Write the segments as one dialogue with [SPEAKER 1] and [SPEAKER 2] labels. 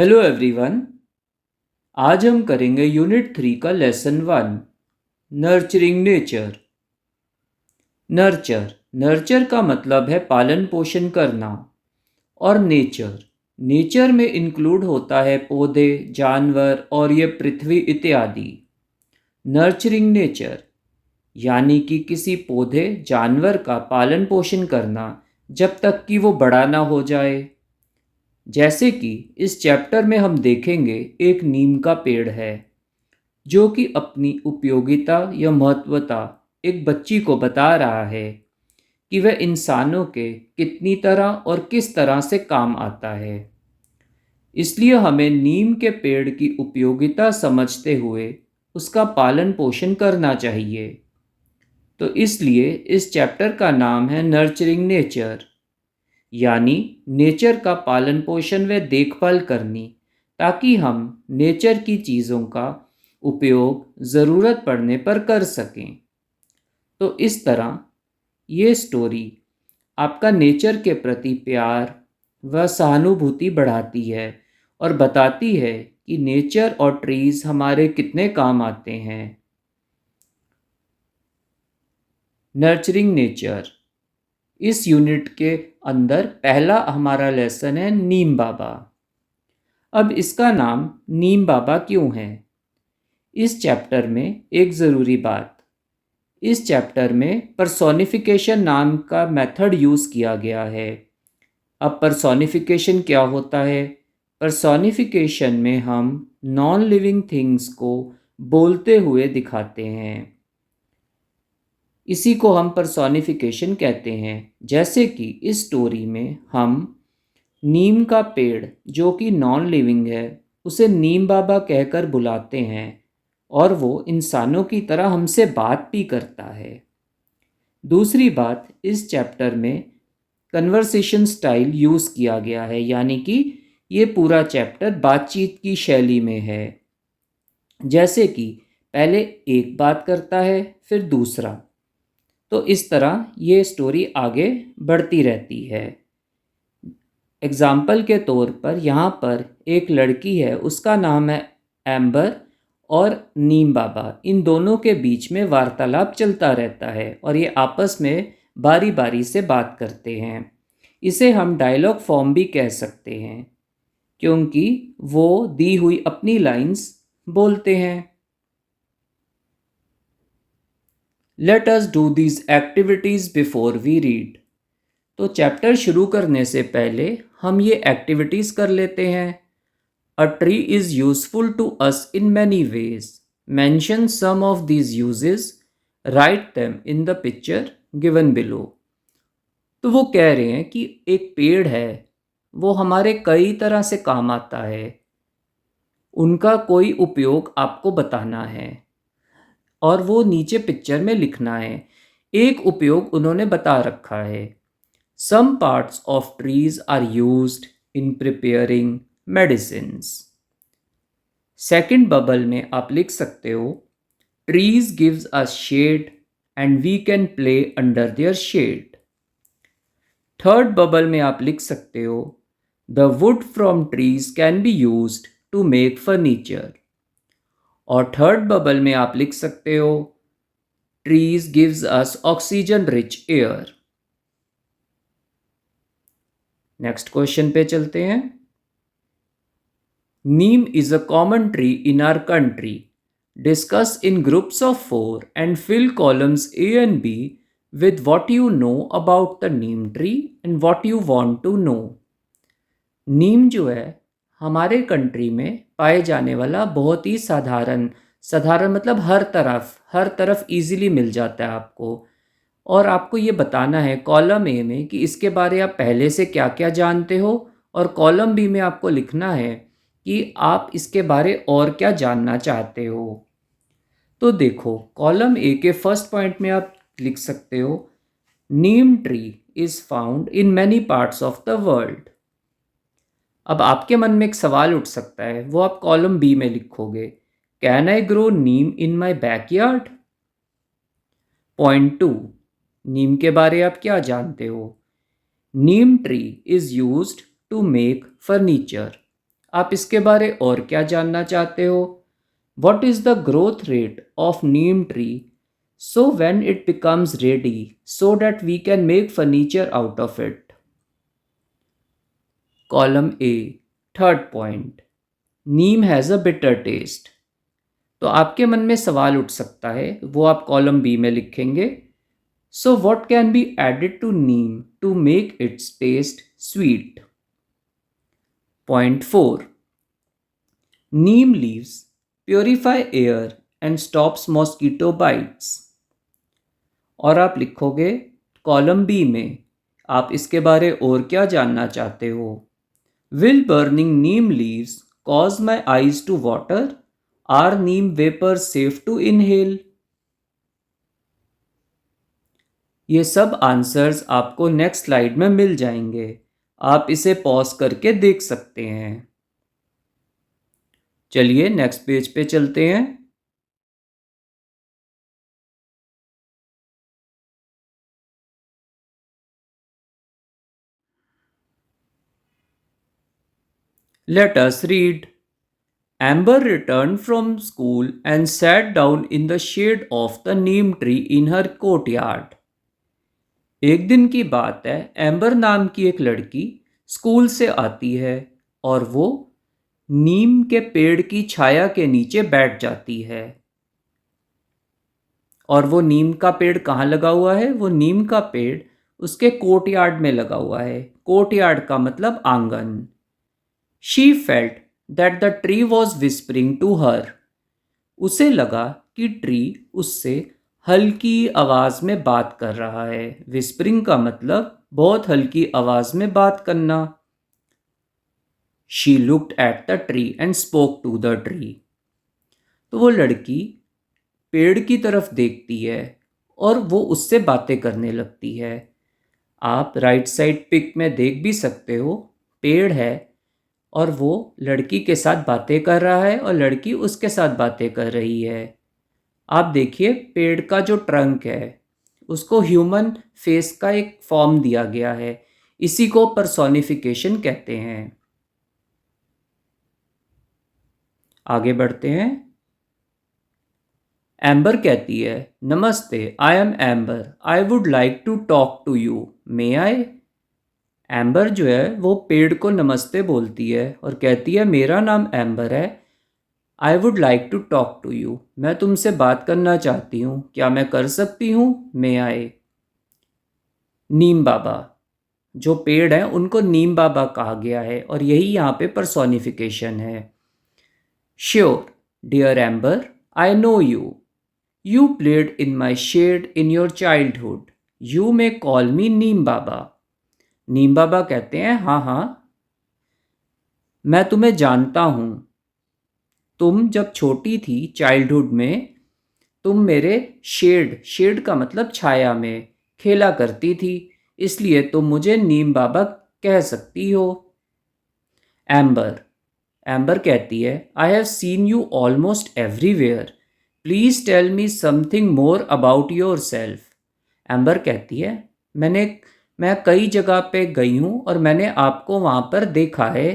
[SPEAKER 1] Hello everyone. आज हम करेंगे यूनिट 3 का lesson 1, nurturing nature. Nurture nurture का मतलब है पालन पोषण करना। और नेचर नेचर में इंक्लूड होता है पौधे, जानवर और ये पृथ्वी इत्यादि। नर्चरिंग नेचर यानी कि किसी पौधे जानवर का पालन पोषण करना जब तक कि वो बड़ा ना हो जाए। जैसे कि इस चैप्टर में हम देखेंगे, एक नीम का पेड़ है जो कि अपनी उपयोगिता या महत्वता एक बच्ची को बता रहा है कि वह इंसानों के कितनी तरह और किस तरह से काम आता है। इसलिए हमें नीम के पेड़ की उपयोगिता समझते हुए उसका पालन पोषण करना चाहिए। तो इसलिए इस चैप्टर का नाम है नर्चरिंग नेचर, यानी नेचर का पालन पोषण व देखभाल करनी, ताकि हम नेचर की चीज़ों का उपयोग ज़रूरत पड़ने पर कर सकें। तो इस तरह ये स्टोरी आपका नेचर के प्रति प्यार व सहानुभूति बढ़ाती है और बताती है कि नेचर और ट्रीज़ हमारे कितने काम आते हैं। नर्चरिंग नेचर इस यूनिट के अंदर पहला हमारा लेसन है नीम बाबा। अब इसका नाम नीम बाबा क्यों है? इस चैप्टर में एक ज़रूरी बात, इस चैप्टर में पर्सोनिफिकेशन नाम का मेथड यूज़ किया गया है। अब पर्सोनिफिकेशन क्या होता है? पर्सोनिफिकेशन में हम नॉन लिविंग थिंग्स को बोलते हुए दिखाते हैं, इसी को हम पर्सोनिफिकेशन कहते हैं। जैसे कि इस स्टोरी में हम नीम का पेड़ जो कि नॉन लिविंग है उसे नीम बाबा कहकर बुलाते हैं और वो इंसानों की तरह हमसे बात भी करता है। दूसरी बात, इस चैप्टर में कन्वर्सेशन स्टाइल यूज़ किया गया है, यानी कि ये पूरा चैप्टर बातचीत की शैली में है। जैसे कि पहले एक बात करता है फिर दूसरा, तो इस तरह ये स्टोरी आगे बढ़ती रहती है। एग्ज़ाम्पल के तौर पर यहाँ पर एक लड़की है, उसका नाम है एम्बर, और नीम बाबा, इन दोनों के बीच में वार्तालाप चलता रहता है और ये आपस में बारी बारी से बात करते हैं। इसे हम डायलॉग फॉर्म भी कह सकते हैं, क्योंकि वो दी हुई अपनी लाइंस बोलते हैं। Let us do these activities before we read. तो चैप्टर शुरू करने से पहले हम ये एक्टिविटीज़ कर लेते हैं। A tree is useful to us in many ways. Mention some of these uses, write them in the picture given below. तो वो कह रहे हैं कि एक पेड़ है, वो हमारे कई तरह से काम आता है, उनका कोई उपयोग आपको बताना है और वो नीचे पिक्चर में लिखना है। एक उपयोग उन्होंने बता रखा है। Some parts of trees are used in preparing medicines. Second bubble में आप लिख सकते हो, trees gives us shade and we can play under their shade. Third bubble में आप लिख सकते हो, the wood from trees can be used to make furniture. और थर्ड बबल में आप लिख सकते हो, trees gives us oxygen rich air. Next question पे चलते हैं। Neem is a common tree in our country. Discuss in groups of 4 and fill columns A and B with what you know about the neem tree and what you want to know. नीम जो है हमारे country में पाए जाने वाला बहुत ही साधारण साधारण मतलब हर तरफ इजीली मिल जाता है आपको। और आपको ये बताना है कॉलम ए में कि इसके बारे आप पहले से क्या क्या जानते हो, और कॉलम बी में आपको लिखना है कि आप इसके बारे और क्या जानना चाहते हो। तो देखो, कॉलम ए के फर्स्ट पॉइंट में आप लिख सकते हो, neem tree is found in many parts of the world. अब आपके मन में एक सवाल उठ सकता है, वो आप कॉलम बी में लिखोगे, can I grow neem in my backyard. Point 2, नीम के बारे आप क्या जानते हो? Neem tree is used to make furniture. आप इसके बारे और क्या जानना चाहते हो? What is the growth rate of neem tree so when it becomes ready so that we can make furniture out of it? Column A, third point. Neem has a bitter taste. तो आपके मन में सवाल उठ सकता है, वो आप कॉलम बी में लिखेंगे. So what can be added to neem to make its taste sweet? Point 4. Neem leaves purify air and stops mosquito bites. और आप लिखोगे कॉलम बी में, आप इसके बारे और क्या जानना चाहते हो? Will burning neem leaves cause my eyes to water? Are neem vapour safe to inhale? ये सब आंसर्स आपको नेक्स्ट स्लाइड में मिल जाएंगे. आप इसे पॉज करके देख सकते हैं. चलिए नेक्स्ट पेज पे चलते हैं. Let us read. Amber returned from school and sat down in the shade of the neem tree in her courtyard. एक दिन की बात है, एम्बर नाम की एक लड़की स्कूल से आती है और वो नीम के पेड़ की छाया के नीचे बैठ जाती है. और वो नीम का पेड़ कहाँ लगा हुआ है? वो नीम का पेड़ उसके कोर्टयार्ड में लगा हुआ है. कोर्टयार्ड का मतलब आंगन. She felt that the tree was whispering to her. उसे लगा कि ट्री उससे हल्की आवाज में बात कर रहा है. विस्परिंग का मतलब बहुत हल्की आवाज में बात करना. She looked at the tree and spoke to the tree. तो वो लड़की पेड़ की तरफ देखती है और वो उससे बातें करने लगती है. आप राइट साइड पिक में देख भी सकते हो, पेड़ है और वो लड़की के साथ बातें कर रहा है और लड़की उसके साथ बातें कर रही है. आप देखिए पेड़ का जो ट्रंक है उसको ह्यूमन फेस का एक फॉर्म दिया गया है. इसी को पर्सोनिफिकेशन कहते हैं. आगे बढ़ते हैं. एम्बर कहती है, नमस्ते, I am Amber, I would like to talk to you, may I? Amber जो है वो पेड़ को नमस्ते बोलती है और कहती है, मेरा नाम एम्बर है, I would like to talk to you, मैं तुमसे बात करना चाहती हूँ, क्या मैं कर सकती हूँ? मे आई? नीम बाबा, जो पेड़ हैं उनको नीम बाबा कहा गया है और यही यहाँ पे पर्सोनिफिकेशन है. Sure dear Amber, I know you. You played in my shade in your childhood. You may call me Neem Baba. Neem Baba कहते हैं, हाँ हाँ, मैं तुम्हें जानता हूँ. तुम जब छोटी थी चाइल्डहुड में, तुम मेरे शेड का मतलब छाया में खेला करती थी, इसलिए तुम मुझे नीम बाबा कह सकती हो. एम्बर कहती है, I have seen you almost everywhere, please tell me something more about yourself. Amber कहती है, मैं कई जगह पे गई हूँ और मैंने आपको वहाँ पर देखा है.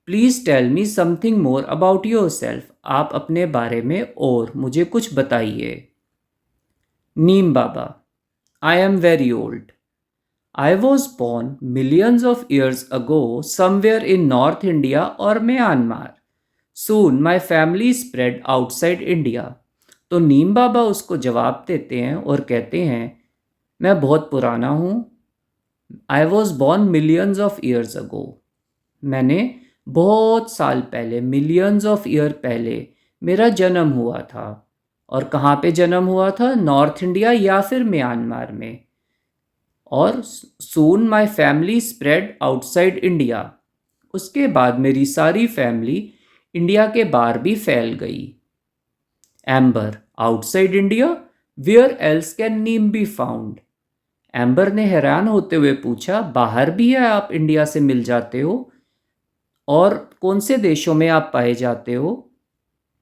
[SPEAKER 1] Please tell me something more about yourself. आप अपने बारे में और मुझे कुछ बताइए. Neem Baba, I am very old. I was born millions of years ago somewhere in North India or Myanmar. Soon my family spread outside India. तो नीम बाबा उसको जवाब देते हैं और कहते हैं, मैं बहुत पुराना हूँ. आई was born millions of years ago. मैंने बहुत साल पहले, मिलियंस ऑफ ईयर पहले मेरा जन्म हुआ था. और कहाँ पे जन्म हुआ था? नॉर्थ इंडिया या फिर म्यांमार में. और soon my family spread outside India. उसके बाद मेरी सारी फैमिली इंडिया के बाहर भी फैल गई. Amber, outside India, where else can neem be found? Amber ने हैरान होते हुए पूछा, बाहर भी है आप इंडिया से मिल जाते हो? और कौन से देशों में आप पाए जाते हो?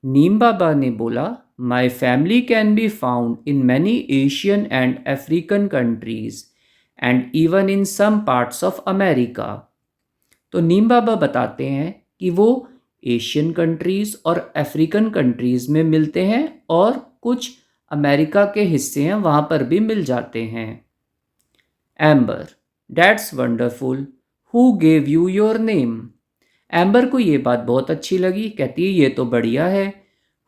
[SPEAKER 1] नीम बाबा ने बोला, my family can be found in many Asian and African countries and even in some parts of America. तो नीम बाबा बताते हैं कि वो एशियन कंट्रीज़ और अफ्रीकन कंट्रीज़ में मिलते हैं और कुछ अमेरिका के हिस्से हैं वहाँ पर भी मिल जाते हैं। Amber, that's wonderful, who gave you your name? Amber को ये बात बहुत अच्छी लगी, कहती है ये तो बढ़िया है।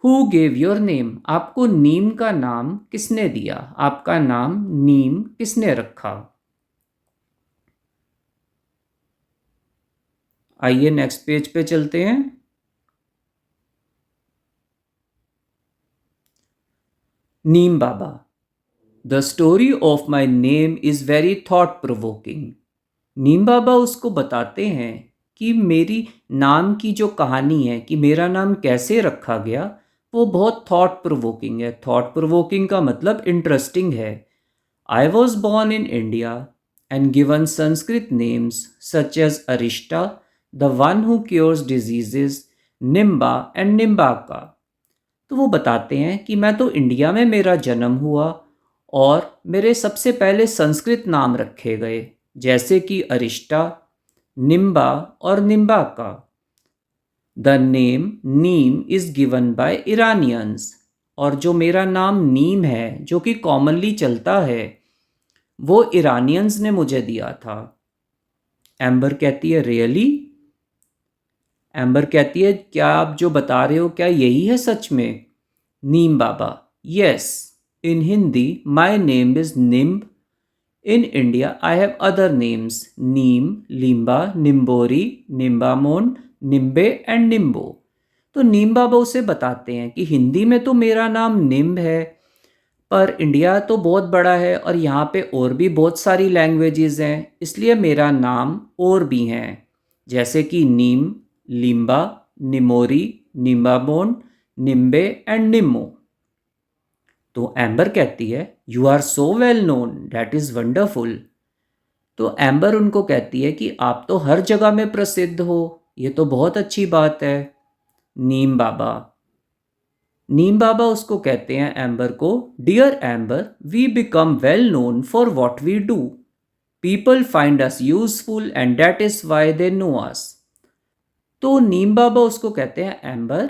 [SPEAKER 1] हु गेव योर नेम, आपको नीम का नाम किसने दिया, आपका नाम नीम किसने रखा? आइए नेक्स्ट पेज पे चलते हैं। Neem Baba, the story of my name is very thought provoking. Neem Baba उसको बताते हैं कि मेरी नाम की जो कहानी है कि मेरा नाम कैसे रखा गया, वो बहुत थॉट प्रोवोकिंग है। थॉट प्रोवोकिंग का मतलब इंटरेस्टिंग है। I was born in India and given Sanskrit names such as Arishta, the one who cures diseases, Nimba and Nimbaka. तो वो बताते हैं कि मैं तो इंडिया में मेरा जन्म हुआ और मेरे सबसे पहले संस्कृत नाम रखे गए, जैसे कि अरिष्टा, निम्बा और Nimbaka. The name neem is given by Iranians, और जो मेरा नाम नीम है जो कि कॉमनली चलता है वो इरानियंस ने मुझे दिया था। एम्बर कहती है रियली? एम्बर कहती है क्या आप जो बता रहे हो क्या यही है सच में? Neem Baba, yes, in Hindi my name is Nimb, in India I have other names neem, Limba, Nimbori, Nimbamon, निम्बे and Nimbo. तो नीम बाबा उसे बताते हैं कि हिंदी में तो मेरा नाम निम्ब है, पर इंडिया तो बहुत बड़ा है और यहाँ पे और भी बहुत सारी लैंग्वेजेस हैं, इसलिए मेरा नाम और भी हैं, जैसे कि नीम, लिम्बा, निमोरी, निम्बामोन, निम्बे एंड निम्मो। तो एम्बर कहती है you are so well known, that is wonderful. तो एम्बर उनको कहती है कि आप तो हर जगह में प्रसिद्ध हो, ये तो बहुत अच्छी बात है। नीम बाबा, नीम बाबा उसको कहते हैं एम्बर को, dear Amber, we become well known for what we do, people find us useful and that is why they know us. तो नीम बाबा उसको कहते हैं एम्बर,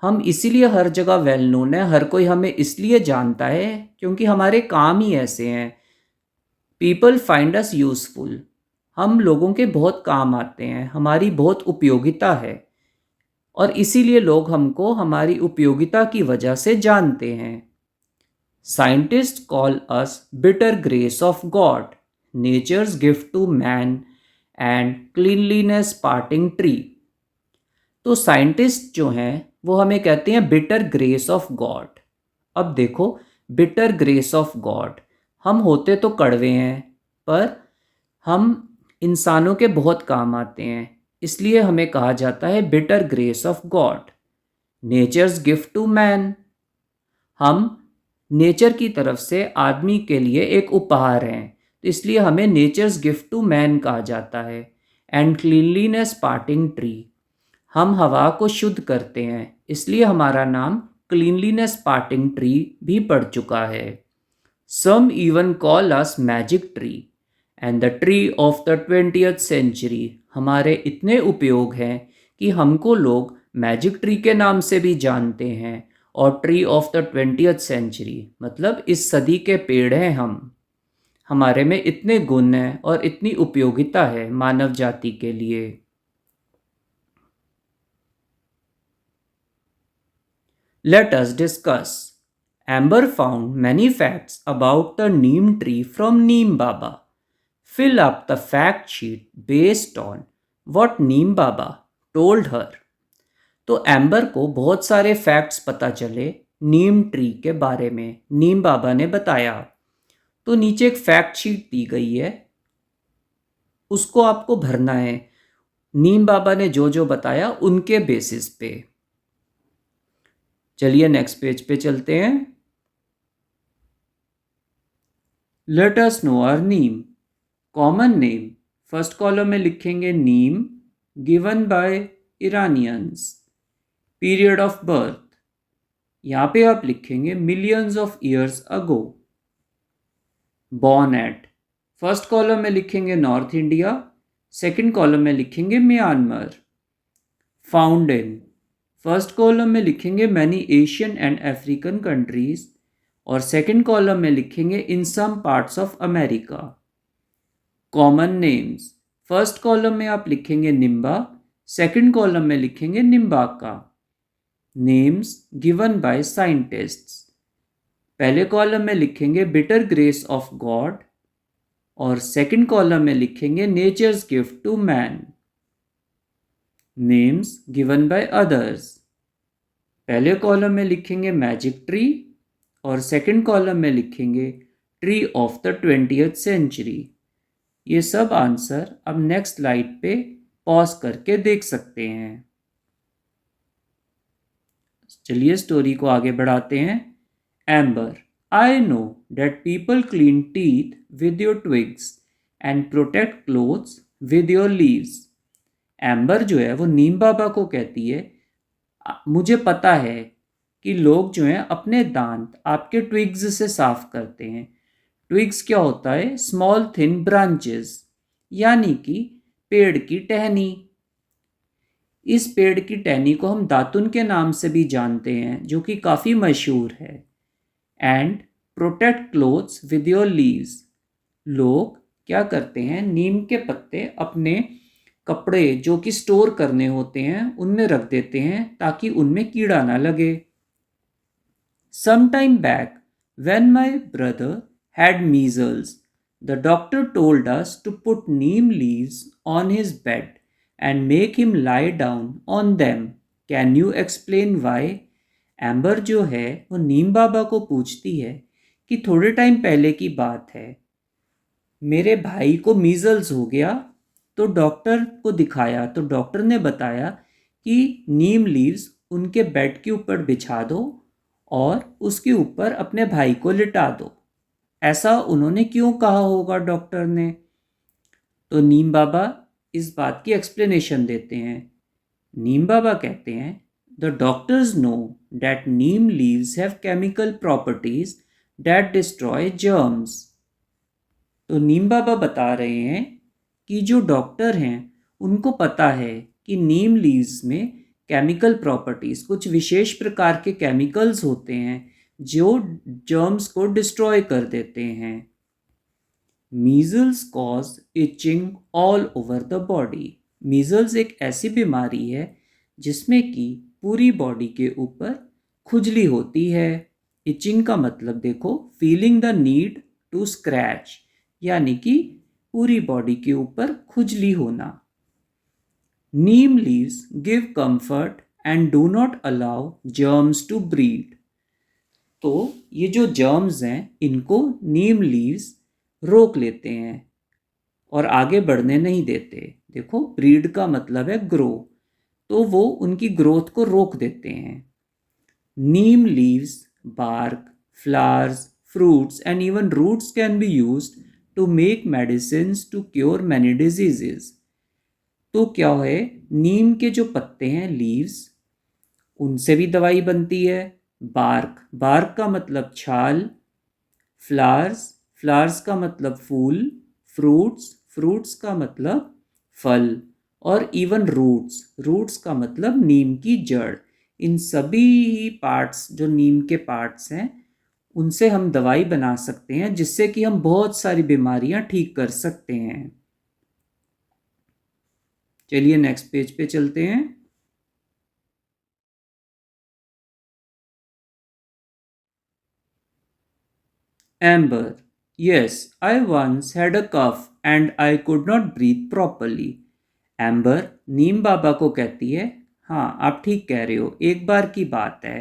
[SPEAKER 1] हम इसीलिए हर जगह वेल नोन है, हर कोई हमें इसलिए जानता है क्योंकि हमारे काम ही ऐसे हैं। पीपल फाइंड अस यूजफुल, हम लोगों के बहुत काम आते हैं, हमारी बहुत उपयोगिता है और इसीलिए लोग हमको हमारी उपयोगिता की वजह से जानते हैं। Scientist call us bitter grace of God, nature's gift to man and cleanliness parting tree. तो साइंटिस्ट जो हैं वो हमें कहते हैं बिटर ग्रेस ऑफ गॉड। अब देखो, बिटर ग्रेस ऑफ गॉड, हम होते तो कड़वे हैं पर हम इंसानों के बहुत काम आते हैं, इसलिए हमें कहा जाता है bitter grace of God. Nature's gift to man, हम नेचर की तरफ से आदमी के लिए एक उपहार हैं, तो इसलिए हमें नेचर्स गिफ्ट टू मैन कहा जाता है। एंड क्लीनलीनेस पार्टिंग ट्री, हम हवा को शुद्ध करते हैं, इसलिए हमारा नाम क्लीनलीनेस पार्टिंग ट्री भी पड़ चुका है। Some even call us magic tree and the tree of the 20th century, हमारे इतने उपयोग हैं कि हमको लोग मैजिक ट्री के नाम से भी जानते हैं, और tree of the 20th century मतलब इस सदी के पेड़ हैं हम। हमारे में इतने गुण हैं और इतनी उपयोगिता है मानव जाति के लिए। Let us discuss. Amber found many facts about the neem tree from Neem Baba. Fill up the fact sheet based on what Neem Baba told her. तो एम्बर को बहुत सारे फैक्ट्स पता चले नीम ट्री के बारे में, नीम बाबा ने बताया। तो नीचे एक फैक्ट शीट दी गई है, उसको आपको भरना है नीम बाबा ने जो जो बताया उनके बेसिस पे। चलिए नेक्स्ट पेज पे चलते हैं। Let us know our name. Common name, first column में लिखेंगे neem, given by Iranians. Period of birth, यहाँ पे आप लिखेंगे millions of years ago. Born at, first column में लिखेंगे नॉर्थ इंडिया, सेकंड कॉलम में लिखेंगे Myanmar. Found in. First column में लिखेंगे many Asian and African countries और सेकंड कॉलम में लिखेंगे in some parts of America. Common names, first column में आप लिखेंगे निम्बा, सेकंड कॉलम में लिखेंगे निम्बाका। नेम्स गिवन बाय साइंटिस्ट्स, पहले कॉलम में लिखेंगे बिटर ग्रेस ऑफ गॉड और सेकंड कॉलम में लिखेंगे nature's gift to man. Names given by others, पहले कॉलम में लिखेंगे मैजिक ट्री और सेकंड कॉलम में लिखेंगे tree of the 20th century. ये सब आंसर अब नेक्स्ट स्लाइड पे पॉज करके देख सकते हैं। चलिए स्टोरी को आगे बढ़ाते हैं। Amber, I know that people clean teeth with your twigs and protect clothes with your leaves. Amber जो है वो नीम बाबा को कहती है, मुझे पता है कि लोग जो हैं अपने दांत आपके ट्विग्स से साफ करते हैं। ट्विग्स क्या होता है? स्मॉल थिन ब्रांचेस, यानी कि पेड़ की टहनी। इस पेड़ की टहनी को हम दातुन के नाम से भी जानते हैं, जो कि काफ़ी मशहूर है। And protect clothes with your leaves, लोग क्या करते हैं, नीम के पत्ते अपने कपड़े जो कि स्टोर करने होते हैं उनमें रख देते हैं ताकि उनमें कीड़ा ना लगे। Some time back when my brother had measles, the doctor told us to put neem leaves on his bed and make him lie down on them. Can you explain why? Amber जो है वो नीम बाबा को पूछती है कि थोड़े time पहले की बात है, मेरे भाई को मीजल्स हो गया तो डॉक्टर को दिखाया तो डॉक्टर ने बताया कि नीम लीव्स उनके बेड के ऊपर बिछा दो और उसके ऊपर अपने भाई को लिटा दो। ऐसा उन्होंने क्यों कहा होगा डॉक्टर ने? तो नीम बाबा इस बात की एक्सप्लेनेशन देते हैं। नीम बाबा कहते हैं, the doctors know that Neem leaves have chemical properties that destroy germs. तो नीम बाबा बता रहे हैं कि जो डॉक्टर हैं उनको पता है कि नीम लीव्स में केमिकल प्रॉपर्टीज, कुछ विशेष प्रकार के केमिकल्स होते हैं जो जर्म्स को डिस्ट्रॉय कर देते हैं। Measles cause itching all over the body. Measles एक ऐसी बीमारी है जिसमें कि पूरी बॉडी के ऊपर खुजली होती है। इचिंग का मतलब देखो, feeling the need to scratch, यानी कि पूरी बॉडी के ऊपर खुजली होना। Neem leaves give comfort and do not allow germs to breed. तो ये जो जर्म्स हैं इनको नीम लीव्स रोक लेते हैं और आगे बढ़ने नहीं देते। देखो, ब्रीड का मतलब है ग्रो, तो वो उनकी ग्रोथ को रोक देते हैं। Neem leaves, bark, flowers, fruits and even roots can be used to make medicines to cure many diseases. तो क्या है, नीम के जो पत्ते हैं, लीव्स, उनसे भी दवाई बनती है। बार्क, बार्क का मतलब छाल। फ्लावर्स, फ्लावर्स का मतलब फूल। फ्रूट्स, फ्रूट्स का मतलब फल। और इवन रूट्स, रूट्स का मतलब नीम की जड़। इन सभी पार्ट्स, जो नीम के पार्ट्स हैं, उनसे हम दवाई बना सकते हैं जिससे कि हम बहुत सारी बीमारियां ठीक कर सकते हैं। चलिए नेक्स्ट पेज पे चलते हैं। Amber, yes, I once had a cough and I could not breathe properly. Amber Neem Baba को कहती है, हाँ आप ठीक कह रहे हो, एक बार की बात है,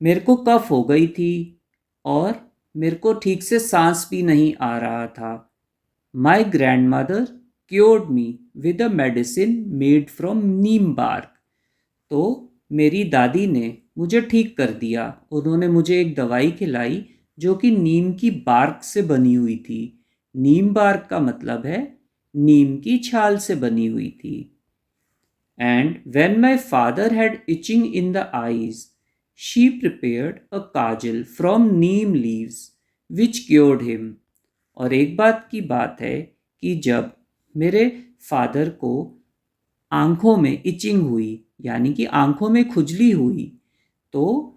[SPEAKER 1] मेरे को कफ हो गई थी और मेरे को ठीक से सांस भी नहीं आ रहा था। My grandmother cured me with a medicine made from neem bark. तो मेरी दादी ने मुझे ठीक कर दिया, उन्होंने मुझे एक दवाई खिलाई जो कि नीम की बार्क से बनी हुई थी। नीम बार्क का मतलब है नीम की छाल से बनी हुई थी। And when my father had itching in the eyes, she prepared a kajal from neem leaves which cured him. और एक बात की बात है कि जब मेरे फादर को आंखों में इचिंग हुई, यानी कि आंखों में खुजली हुई, तो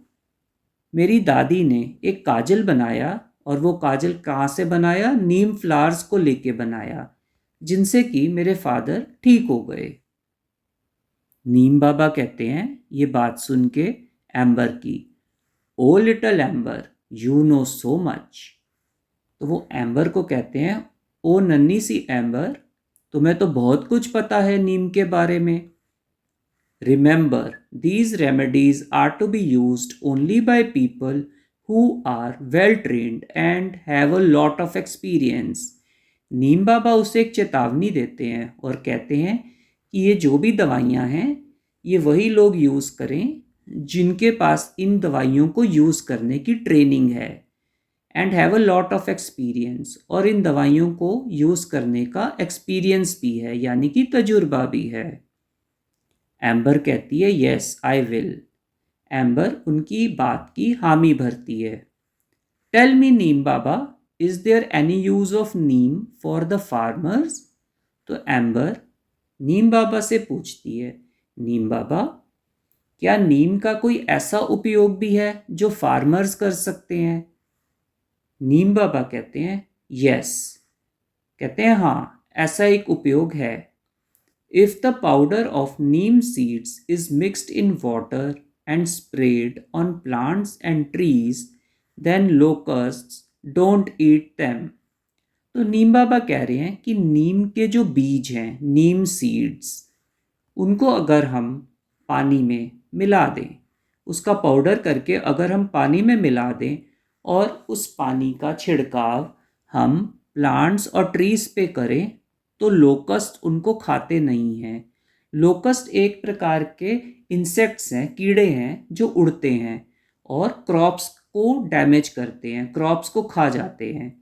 [SPEAKER 1] मेरी दादी ने एक काजल बनाया। और वो काजल कहाँ से बनाया? नीम फ्लावर्स को लेके बनाया, जिनसे कि मेरे फादर ठीक हो गए। नीम बाबा कहते हैं ये बात सुन के एम्बर की, oh little Amber, you know so much. तो वो एम्बर को कहते हैं, ओ नन्ही सी एम्बर, तुम्हें तो बहुत कुछ पता है नीम के बारे में। Remember, these remedies are to be used only by people who are well trained and have a lot of experience. नीम बाबा उसे एक चेतावनी देते हैं और कहते हैं कि ये जो भी दवाइयाँ हैं ये वही लोग यूज़ करें जिनके पास इन दवाइयों को यूज़ करने की ट्रेनिंग है, and have a lot of experience, और इन दवाइयों को यूज़ करने का एक्सपीरियंस भी है, यानी कि तजुर्बा भी है। एम्बर कहती है यस आई विल। एम्बर उनकी बात की हामी भरती है। Tell me Neem Baba, is there any use of neem for the farmers? तो एम्बर नीम बाबा से पूछती है, नीम बाबा, क्या नीम का कोई ऐसा उपयोग भी है जो फार्मर्स कर सकते हैं? नीम बाबा कहते हैं यस, कहते हैं हाँ, ऐसा एक उपयोग है। If the powder of neem seeds is mixed in water and sprayed on plants and trees, then locusts don't eat them. तो नीम बाबा कह रहे हैं कि नीम के जो बीज हैं, नीम सीड्स, उनको अगर हम पानी में मिला दें, उसका पाउडर करके अगर हम पानी में मिला दें और उस पानी का छिड़काव हम प्लांट्स और ट्रीज पे करें, तो लोकस्ट उनको खाते नहीं हैं। लोकस्ट एक प्रकार के इंसेक्ट्स हैं, कीड़े हैं जो उड़ते हैं और क्रॉप्स को डैमेज करते हैं, क्रॉप्स को खा जाते हैं।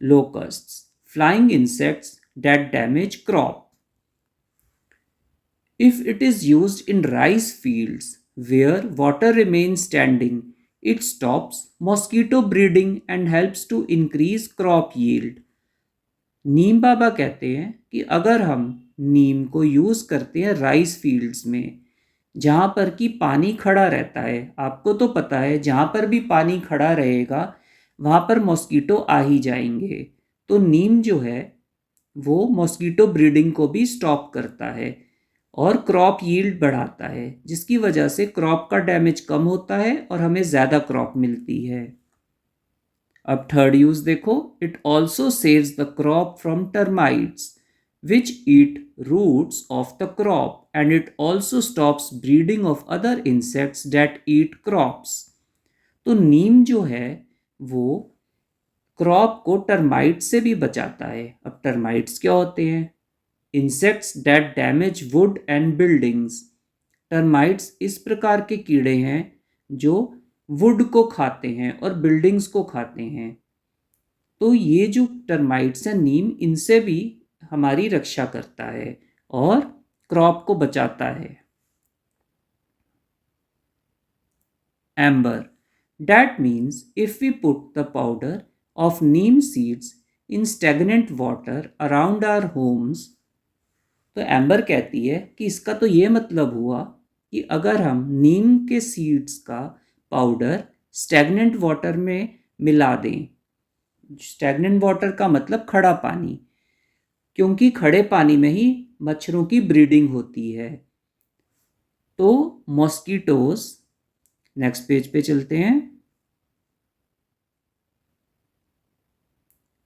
[SPEAKER 1] Locusts, flying insects that damage crop. If it is used in rice fields where water remains standing, it stops mosquito breeding and helps to increase crop yield. नीम बाबा कहते हैं कि अगर हम नीम को यूज़ करते हैं राइस फील्ड्स में, जहाँ पर कि पानी खड़ा रहता है, आपको तो पता है जहाँ पर भी पानी खड़ा रहेगा वहाँ पर मॉस्किटो आ ही जाएंगे। तो नीम जो है वो मॉस्किटो ब्रीडिंग को भी स्टॉप करता है और क्रॉप यील्ड बढ़ाता है, जिसकी वजह से क्रॉप का डैमेज कम होता है और हमें ज़्यादा क्रॉप मिलती है। अब थर्ड यूज़ देखो, it also saves the crop from termites which eat roots of the crop, and it also stops breeding of other insects that eat crops. तो नीम जो है वो क्रॉप को टर्माइट से भी बचाता है। अब टर्माइट्स क्या होते हैं? Insects that damage would and buildings. Termites इस प्रकार के कीड़े हैं जो वुड को खाते हैं और बिल्डिंग्स को खाते हैं। तो ये जो टर्माइट्स हैं, नीम इनसे भी हमारी रक्षा करता है और क्रॉप को बचाता है। Amber, that means if we put the powder of neem seeds in stagnant water around our homes. तो एम्बर कहती है कि इसका तो ये मतलब हुआ कि अगर हम नीम के सीड्स का पाउडर स्टैगनेंट वाटर में मिला दें, स्टैगनेंट वाटर का मतलब खड़ा पानी, क्योंकि खड़े पानी में ही मच्छरों की ब्रीडिंग होती है, तो मॉस्किटोज, नेक्स्ट पेज पे चलते हैं,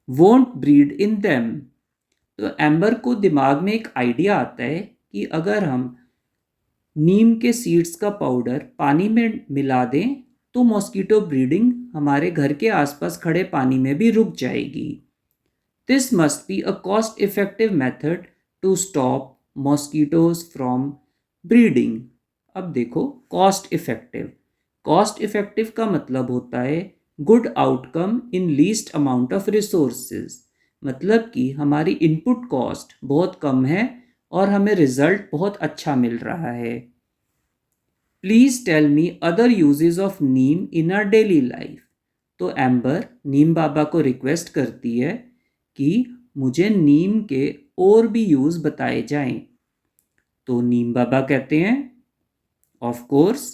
[SPEAKER 1] वोंट ब्रीड इन देम। तो एम्बर को दिमाग में एक आइडिया आता है कि अगर हम नीम के सीड्स का पाउडर पानी में मिला दें तो मॉस्किटो ब्रीडिंग हमारे घर के आसपास खड़े पानी में भी रुक जाएगी। This must be a cost effective method to stop mosquitoes from breeding. अब देखो, कॉस्ट इफेक्टिव, कॉस्ट इफेक्टिव का मतलब होता है good outcome in least amount of resources. मतलब कि हमारी इनपुट कॉस्ट बहुत कम है और हमें रिजल्ट बहुत अच्छा मिल रहा है। Please tell me other uses of neem in our daily life. तो एम्बर नीम बाबा को रिक्वेस्ट करती है कि मुझे नीम के और भी यूज़ बताए जाएं। तो नीम बाबा कहते हैं ऑफ कोर्स,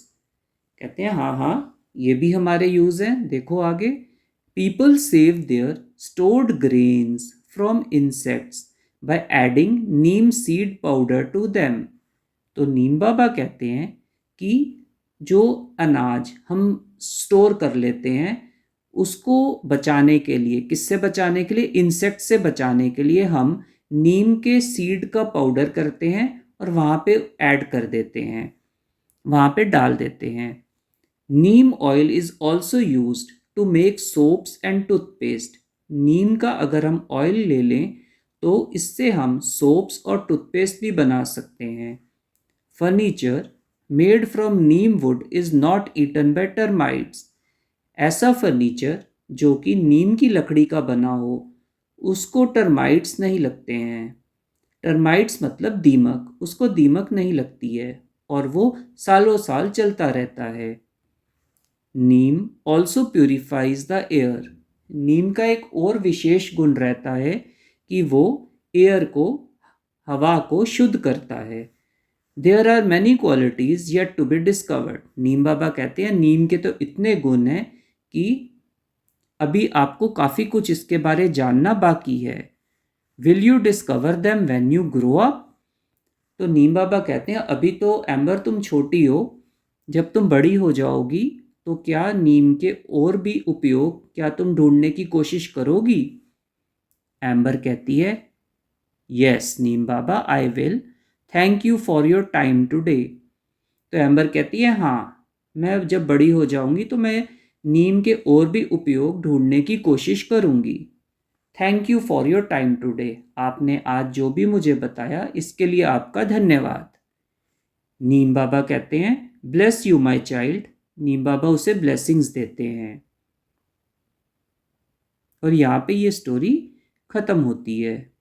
[SPEAKER 1] कहते हैं हाँ हाँ ये भी हमारे यूज हैं। देखो आगे, people save their stored grains from insects by adding neem seed powder to them. तो नीम बाबा कहते हैं कि जो अनाज हम स्टोर कर लेते हैं उसको बचाने के लिए, किससे बचाने के लिए, इंसेक्ट से बचाने के लिए हम नीम के सीड का पाउडर करते हैं और वहाँ पे ऐड कर देते हैं, वहाँ पे डाल देते हैं। Neem oil is also used to make soaps and toothpaste. Neem का अगर हम ऑयल ले लें तो इससे हम सोप्स और टूथपेस्ट भी बना सकते हैं। Furniture made from neem wood is not eaten by termites. ऐसा फर्नीचर जो कि नीम की लकड़ी का बना हो उसको टर्माइट्स नहीं लगते हैं। टर्माइट्स मतलब दीमक, उसको दीमक नहीं लगती है और वो सालों साल चलता रहता है। नीम ऑल्सो प्यूरिफाइज द एयर। नीम का एक और विशेष गुण रहता है कि वो एयर को, हवा को शुद्ध करता है। There are many qualities yet to be discovered. Neem Baba कहते हैं नीम के तो इतने गुण हैं कि अभी आपको काफ़ी कुछ इसके बारे जानना बाकी है। Will you discover them when you grow up. तो नीम बाबा कहते हैं अभी तो एम्बर तुम छोटी हो, जब तुम बड़ी हो जाओगी तो क्या नीम के और भी उपयोग क्या तुम ढूंढने की कोशिश करोगी। एम्बर कहती है yes Neem Baba I will, thank you for your time today. तो एम्बर कहती है हाँ, मैं जब बड़ी हो जाऊंगी तो मैं नीम के और भी उपयोग ढूंढने की कोशिश करूंगी। Thank you for your time today. आपने आज जो भी मुझे बताया इसके लिए आपका धन्यवाद। नीम बाबा कहते हैं ब्लेस यू माई चाइल्ड। नीम बाबा उसे ब्लेसिंग्स देते हैं और यहाँ पे ये स्टोरी ख़त्म होती है।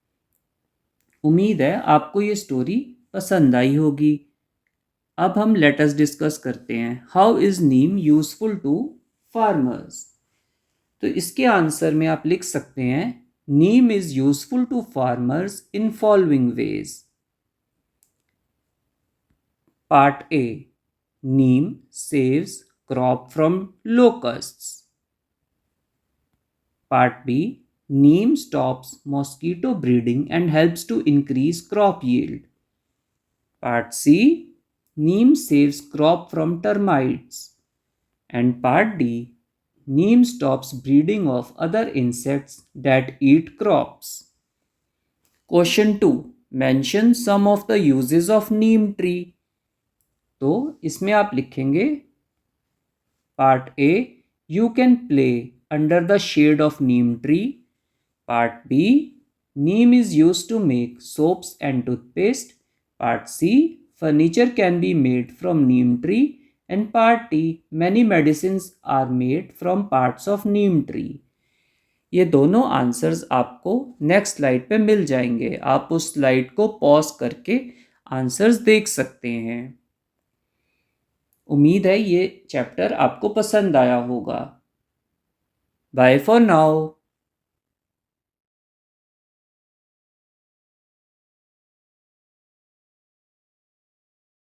[SPEAKER 1] उम्मीद है आपको ये स्टोरी पसंद आई होगी। अब हम लेट अस डिस्कस करते हैं how is neem useful to farmers. तो इसके आंसर में आप लिख सकते हैं neem is useful to farmers in following ways. Part A, neem saves crop from locusts. Part B, neem stops mosquito breeding and helps to increase crop yield. Part C, neem saves crop from termites. And Part D, neem stops breeding of other insects that eat crops. Question 2, mention some of the uses of neem tree. तो इसमें आप लिखेंगे Part A, you can play under the shade of neem tree. Part B, neem is used to make soaps and toothpaste. Part C, furniture can be made from neem tree. And Part D, many medicines are made from parts of neem tree. ये दोनों answers आपको next slide पे मिल जाएंगे। आप उस slide को pause करके answers देख सकते हैं। उम्मीद है ये चैप्टर आपको पसंद आया होगा। Bye for now.